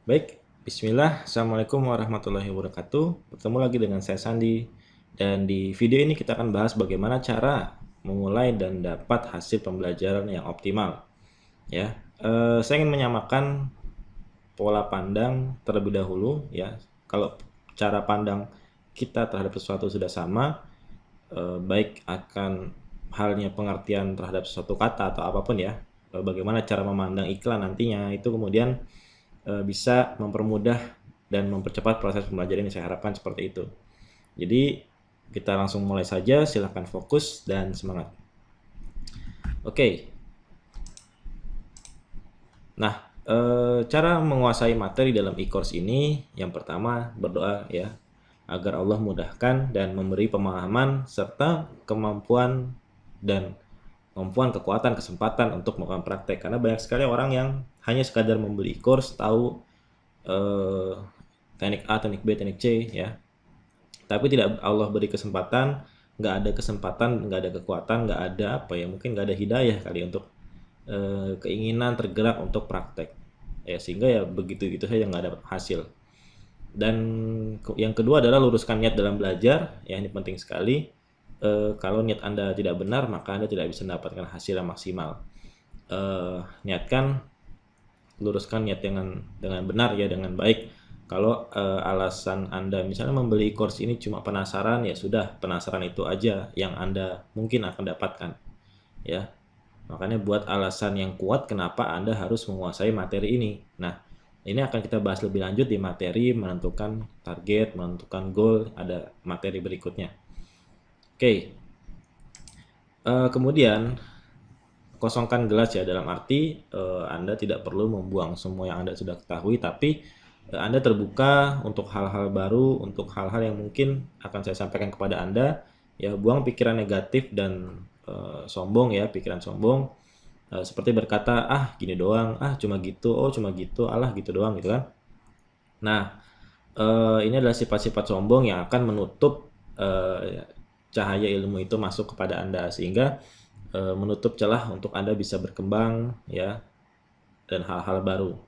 Baik, bismillah. Assalamualaikum warahmatullahi wabarakatuh. Bertemu lagi dengan saya Sandi. Dan di video ini kita akan bahas bagaimana cara memulai dan dapat hasil pembelajaran yang optimal. Ya, saya ingin menyamakan pola pandang terlebih dahulu. Ya, kalau cara pandang kita terhadap sesuatu sudah sama, baik akan halnya pengertian terhadap sesuatu kata atau apapun ya, bagaimana cara memandang iklan nantinya itu kemudian bisa mempermudah dan mempercepat proses pembelajaran yang saya harapkan seperti itu. Jadi kita langsung mulai saja, silahkan fokus dan semangat. Oke, nah cara menguasai materi dalam e-course ini yang pertama berdoa ya, agar Allah mudahkan dan memberi pemahaman serta kemampuan dan kekuatan, kesempatan untuk melakukan praktek. Karena banyak sekali orang yang hanya sekadar membeli course, tahu eh, teknik A, teknik B, teknik C ya. Tapi tidak Allah beri kesempatan, nggak ada kesempatan, nggak ada kekuatan, nggak ada apa ya, mungkin nggak ada hidayah kali untuk keinginan tergerak untuk praktek. Ya sehingga ya begitu-gitu saja nggak dapat hasil. Dan yang kedua adalah luruskan niat dalam belajar, ya ini penting sekali. Kalau niat Anda tidak benar, maka Anda tidak bisa mendapatkan hasil yang maksimal. Niatkan, luruskan niat dengan benar ya, dengan baik. Kalau alasan Anda misalnya membeli course ini cuma penasaran, ya sudah, penasaran itu aja yang Anda mungkin akan dapatkan ya. Makanya buat alasan yang kuat kenapa Anda harus menguasai materi ini. Nah, ini akan kita bahas lebih lanjut di materi menentukan target, menentukan goal, ada materi berikutnya. Oke. Kemudian kosongkan gelas ya, dalam arti Anda tidak perlu membuang semua yang Anda sudah ketahui, tapi Anda terbuka untuk hal-hal baru, untuk hal-hal yang mungkin akan saya sampaikan kepada Anda. Ya, buang pikiran negatif dan sombong ya, pikiran sombong. Seperti berkata, ah gini doang, ah cuma gitu, oh cuma gitu, alah gitu doang gitu kan. Nah, ini adalah sifat-sifat sombong yang akan menutup cahaya ilmu itu masuk kepada Anda, sehingga menutup celah untuk Anda bisa berkembang ya, dan hal-hal baru.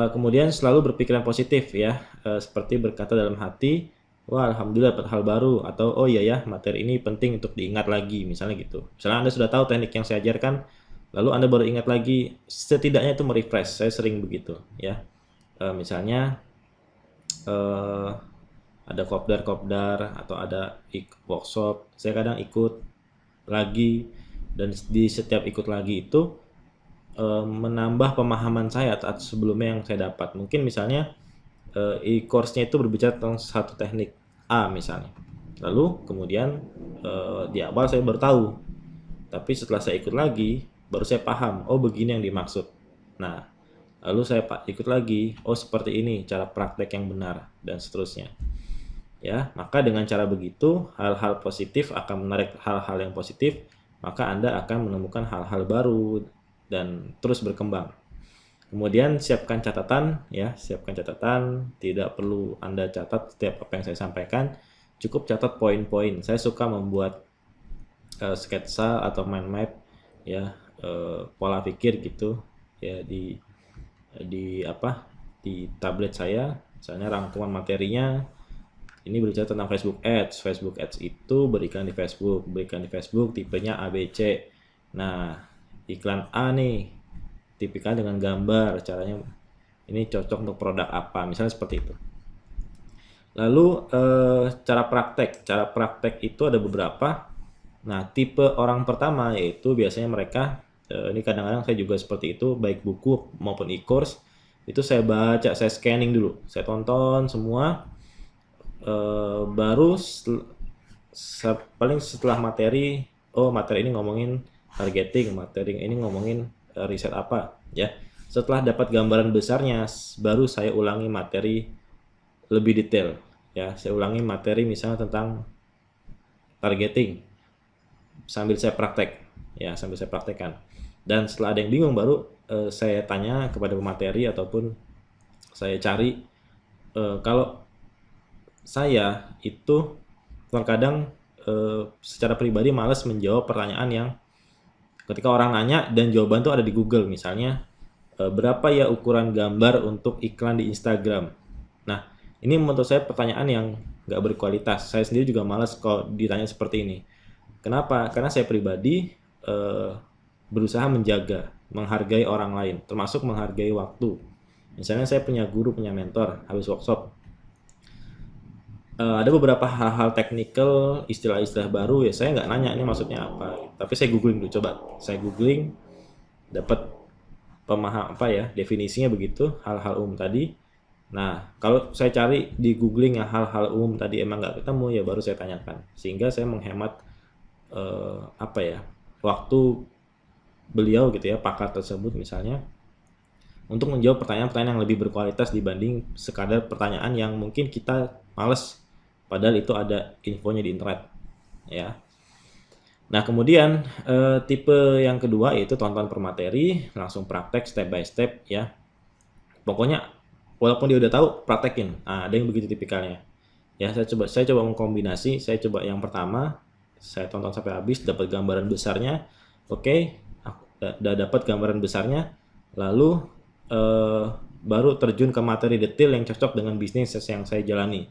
Kemudian selalu berpikiran positif ya, seperti berkata dalam hati, wah alhamdulillah dapat hal baru, atau oh iya ya materi ini penting untuk diingat lagi, misalnya gitu. Misalnya Anda sudah tahu teknik yang saya ajarkan, lalu Anda baru ingat lagi, setidaknya itu merefresh. Saya sering begitu ya. Misalnya ada kopdar atau ada workshop, saya kadang ikut lagi, dan di setiap ikut lagi itu menambah pemahaman saya saat sebelumnya yang saya dapat. Mungkin misalnya e-course-nya itu berbicara tentang satu teknik A misalnya. Lalu kemudian di awal saya baru tahu, tapi setelah saya ikut lagi baru saya paham, oh begini yang dimaksud. Nah, lalu saya ikut lagi, oh seperti ini cara praktek yang benar, dan seterusnya. Ya, maka dengan cara begitu hal-hal positif akan menarik hal-hal yang positif, maka Anda akan menemukan hal-hal baru dan terus berkembang. Kemudian siapkan catatan ya, siapkan catatan, tidak perlu Anda catat setiap apa yang saya sampaikan, cukup catat poin-poin. Saya suka membuat sketsa atau mind map ya, pola pikir gitu ya, di apa, di tablet saya. Misalnya rangkuman materinya ini berbicara tentang Facebook Ads. Facebook Ads itu berikan di Facebook, tipenya ABC. Nah, iklan A nih, tipikal dengan gambar, caranya ini cocok untuk produk apa, misalnya seperti itu. Lalu cara praktek itu ada beberapa. Nah, tipe orang pertama yaitu biasanya mereka, ini kadang-kadang saya juga seperti itu, baik buku maupun e-course, itu saya baca, saya scanning dulu, saya tonton semua, baru paling setelah materi, oh materi ini ngomongin targeting, materi ini ngomongin riset apa ya. Setelah dapat gambaran besarnya, baru saya ulangi materi lebih detail ya. Saya ulangi materi misalnya tentang targeting sambil saya praktek ya, sambil saya praktekkan. Dan setelah ada yang bingung, baru saya tanya kepada pemateri ataupun saya cari. Kalau saya itu terkadang secara pribadi malas menjawab pertanyaan yang ketika orang nanya dan jawaban tuh ada di Google. Misalnya berapa ya ukuran gambar untuk iklan di Instagram. Nah, ini menurut saya pertanyaan yang nggak berkualitas. Saya sendiri juga malas kalau ditanya seperti ini. Kenapa? Karena saya pribadi eh, berusaha menjaga, menghargai orang lain, termasuk menghargai waktu. Misalnya saya punya guru, punya mentor, habis workshop, ada beberapa hal-hal teknikal, istilah-istilah baru ya saya nggak nanya ini maksudnya apa. Tapi saya googling dulu, coba. Saya googling, dapat pemaham apa ya definisinya begitu, hal-hal umum tadi. Nah, kalau saya cari di googling yang hal-hal umum tadi emang nggak ketemu, ya baru saya tanyakan. Sehingga saya menghemat apa ya waktu beliau gitu ya, pakar tersebut misalnya, untuk menjawab pertanyaan-pertanyaan yang lebih berkualitas dibanding sekadar pertanyaan yang mungkin kita males padahal itu ada infonya di internet ya. Nah, kemudian tipe yang kedua yaitu tonton per materi, langsung praktek step by step ya. Pokoknya walaupun dia udah tahu, praktekin. Nah, ada yang begitu tipikalnya. Ya, saya coba mengkombinasi. Saya coba yang pertama, saya tonton sampai habis, dapat gambaran besarnya. Oke, udah dapat gambaran besarnya. Lalu baru terjun ke materi detail yang cocok dengan bisnis yang saya jalani.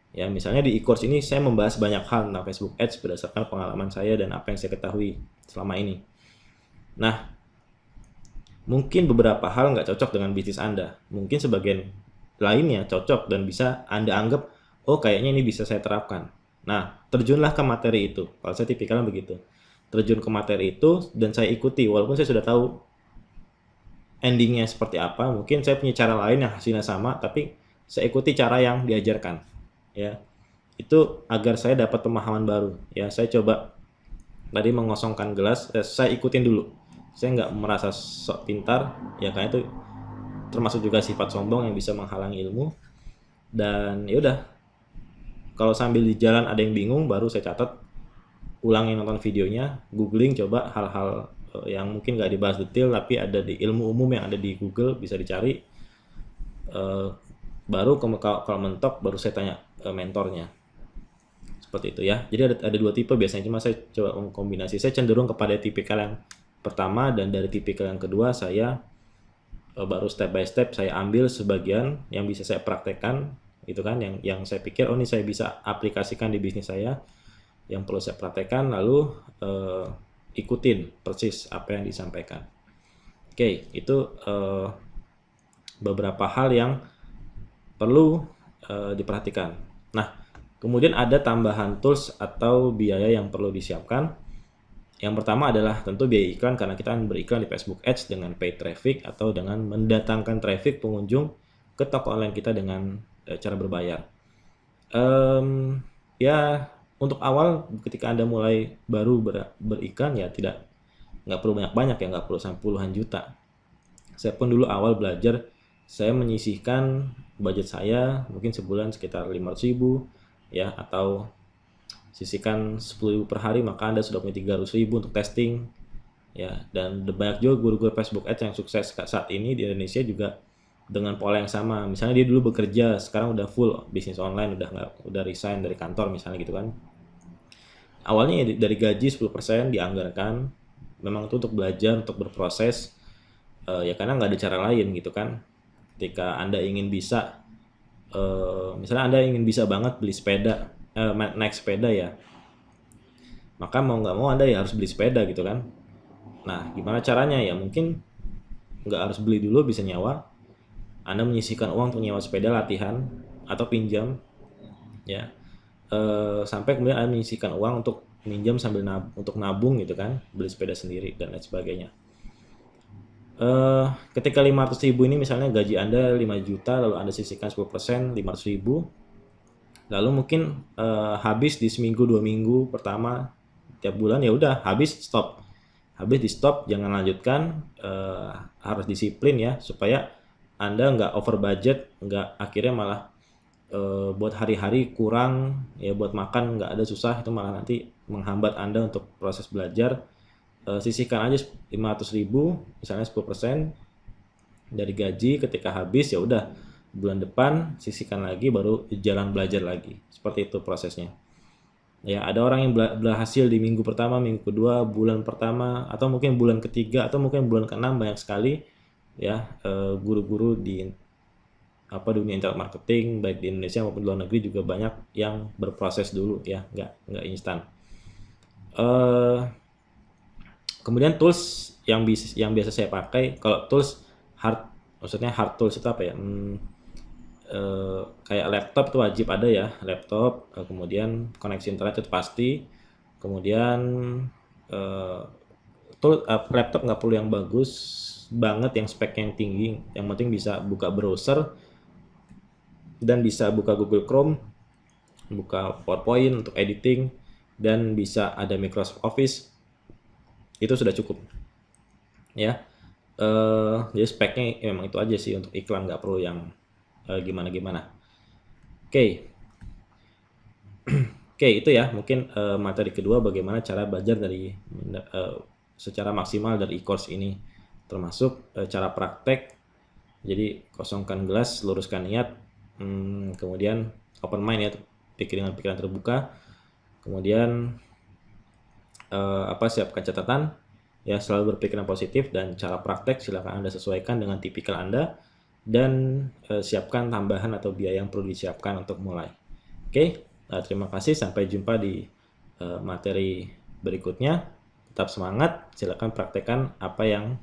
Ya, misalnya di e-course ini saya membahas banyak hal tentang Facebook Ads berdasarkan pengalaman saya dan apa yang saya ketahui selama ini. Nah, mungkin beberapa hal nggak cocok dengan bisnis Anda. Mungkin sebagian lainnya cocok dan bisa Anda anggap, oh kayaknya ini bisa saya terapkan. Nah, terjunlah ke materi itu. Kalau saya tipikalnya begitu. Terjun ke materi itu dan saya ikuti. Walaupun saya sudah tahu endingnya seperti apa, mungkin saya punya cara lain yang hasilnya sama, tapi saya ikuti cara yang diajarkan. Ya, itu agar saya dapat pemahaman baru. Ya, saya coba tadi mengosongkan gelas, saya ikutin dulu. Saya nggak merasa sok pintar, ya karena itu termasuk juga sifat sombong yang bisa menghalangi ilmu. Dan ya udah, kalau sambil di jalan ada yang bingung, baru saya catat, ulangi nonton videonya, googling, coba hal-hal yang mungkin nggak dibahas detail, tapi ada di ilmu umum yang ada di Google, bisa dicari. Baru kalau mentok, baru saya tanya mentornya. Seperti itu ya. Jadi ada dua tipe biasanya, cuma saya coba kombinasi. Saya cenderung kepada tipikal yang pertama, dan dari tipikal yang kedua saya baru step by step saya ambil sebagian yang bisa saya praktekkan gitu kan, yang saya pikir oh ini saya bisa aplikasikan di bisnis saya, yang perlu saya praktekkan, lalu ikutin persis apa yang disampaikan. Oke, itu beberapa hal yang perlu diperhatikan. Nah, kemudian ada tambahan tools atau biaya yang perlu disiapkan. Yang pertama adalah tentu biaya iklan, karena kita beriklan di Facebook Ads dengan paid traffic atau dengan mendatangkan traffic pengunjung ke toko online kita dengan cara berbayar. Ya, untuk awal ketika Anda mulai baru beriklan ya nggak perlu banyak-banyak ya, nggak perlu sampai puluhan juta. Saya pun dulu awal belajar, saya menyisihkan budget saya mungkin sebulan sekitar 500.000 ya, atau sisihkan 10.000 per hari, maka Anda sudah punya 300.000 untuk testing ya. Dan banyak juga guru-guru Facebook Ads yang sukses saat ini di Indonesia juga dengan pola yang sama. Misalnya dia dulu bekerja, sekarang udah full bisnis online, udah resign dari kantor misalnya gitu kan. Awalnya ya dari gaji 10% dianggarkan memang itu untuk belajar, untuk berproses ya, karena nggak ada cara lain gitu kan. Ketika Anda ingin bisa misalnya Anda ingin bisa banget beli sepeda, naik sepeda ya, maka mau nggak mau Anda ya harus beli sepeda gitu kan. Nah, gimana caranya ya, mungkin nggak harus beli dulu, bisa nyewa. Anda menyisihkan uang untuk nyewa sepeda latihan atau pinjam ya, sampai kemudian Anda menyisihkan uang untuk minjam sambil untuk nabung gitu kan, beli sepeda sendiri dan lain sebagainya. Ketika 500.000 ini misalnya gaji Anda 5 juta, lalu Anda sisihkan 10%, 500.000, lalu mungkin habis di seminggu 2 minggu pertama tiap bulan, ya udah habis di stop, jangan lanjutkan. Harus disiplin ya, supaya Anda nggak over budget, nggak akhirnya malah buat hari-hari kurang ya, buat makan nggak ada, susah, itu malah nanti menghambat Anda untuk proses belajar. Sisihkan aja 500.000 misalnya 10% dari gaji, ketika habis ya udah bulan depan sisihkan lagi, baru jalan belajar lagi. Seperti itu prosesnya ya. Ada orang yang berhasil di minggu pertama, minggu kedua, bulan pertama, atau mungkin bulan ketiga, atau mungkin bulan ke-6 banyak sekali. ya, guru-guru di dunia internet marketing baik di Indonesia maupun di luar negeri juga banyak yang berproses dulu ya, nggak instan. Kemudian tools yang biasa saya pakai, kalau tools maksudnya hard tools itu apa ya? Kayak laptop itu wajib ada ya, laptop, kemudian koneksi internet itu pasti, kemudian laptop nggak perlu yang bagus banget, yang spek yang tinggi, yang penting bisa buka browser dan bisa buka Google Chrome, buka PowerPoint untuk editing, dan bisa ada Microsoft Office, itu sudah cukup ya. Jadi speknya memang itu aja sih untuk iklan, nggak perlu yang gimana-gimana. Oke. Oke, itu ya mungkin materi kedua, bagaimana cara belajar dari secara maksimal dari e-course ini, termasuk cara praktek. Jadi kosongkan gelas, luruskan niat, kemudian open mind ya, pikiran terbuka, kemudian siapkan catatan ya, selalu berpikiran positif, dan cara praktek silakan Anda sesuaikan dengan tipikal Anda, dan siapkan tambahan atau biaya yang perlu disiapkan untuk mulai. Oke, terima kasih, sampai jumpa di materi berikutnya. Tetap semangat, silakan praktekkan apa yang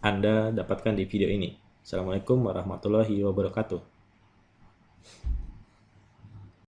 Anda dapatkan di video ini. Assalamualaikum warahmatullahi wabarakatuh.